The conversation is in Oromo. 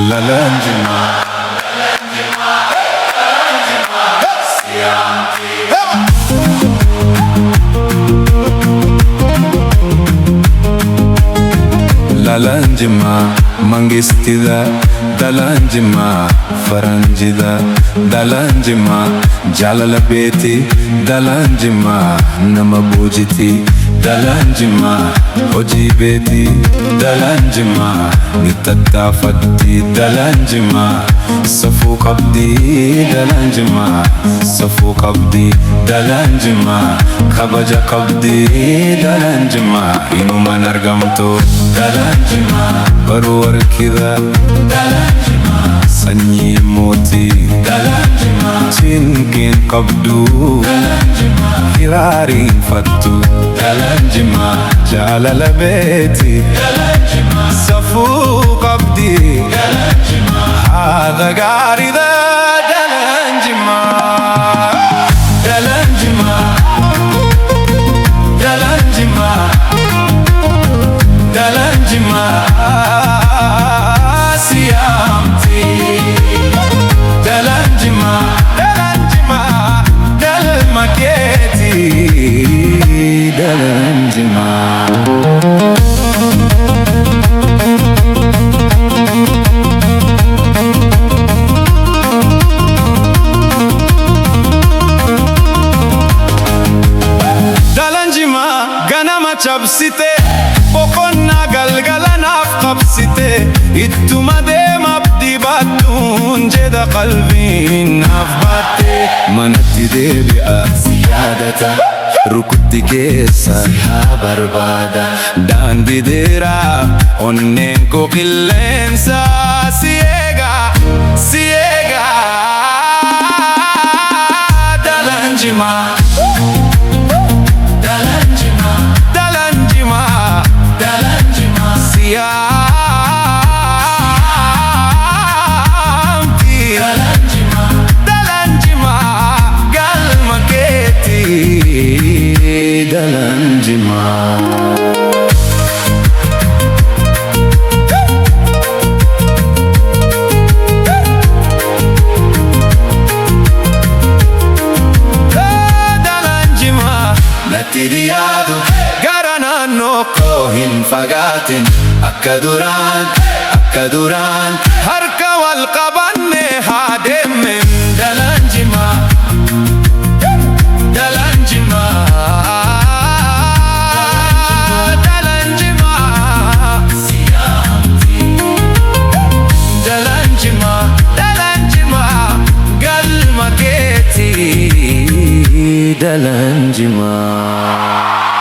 dhalaan jimmaa. dhalaan jimmaa mangistida, dhalaan jimmaa faranjida, dhalaan jimmaa jaalala beeti, dhalaan jimmaa nama boojiti, dhalaan jimmaa hojii beeti, dhalaan jimmaa ni tattaafatti, dhalaan jimmaa safuu qabdi, dhalaan jimmaa safuu qabdi, dhalaan jimmaa kabaja qabdi, dhalaan jimmaa inuman argamtu, dhalaan jimmaa baruu warkida, dhalaan jimmaa sanyii mootii, dhalaan jimmaa cinqiin qabdu, dhalaan jimmaa hiraariin fattu, dhalaan jimmaa jaalala beeti, dhalaan jimmaa safuu qabdi, dhalaan jimmaa haadha gaarida, dhalaan jimmaa. dhalaan jimmaa, dhalaan jimmaa, dhalaan jimmaa siyaamti, dhalaan jimmaa, dhalaan jimmaa dhalma keeti, dhalaan jimmaa. ganama cabsite boqonnaa galgala naaf qabsite ittuma deema abdii baattuun jedha qalbiin naaf baatte manatti deebi'a si yaadata rukutti keessa si haa barbaada daandii dheeraa onneen koo qilleensa si eega si eega dhalaan jimmaa. dhalaan jimmaa. dhalaan jimmaa natti dhiyaatu gara naannoo koo hin fagaatin akka duraan harka wal qabanne haa deemmen dhalaan jimmaa. dhalaan jimmaa, dhalaan jimmaa siyaamti, dhalaan jimmaa, dhalaan jimmaa galma keeti, dhalaan jimmaa.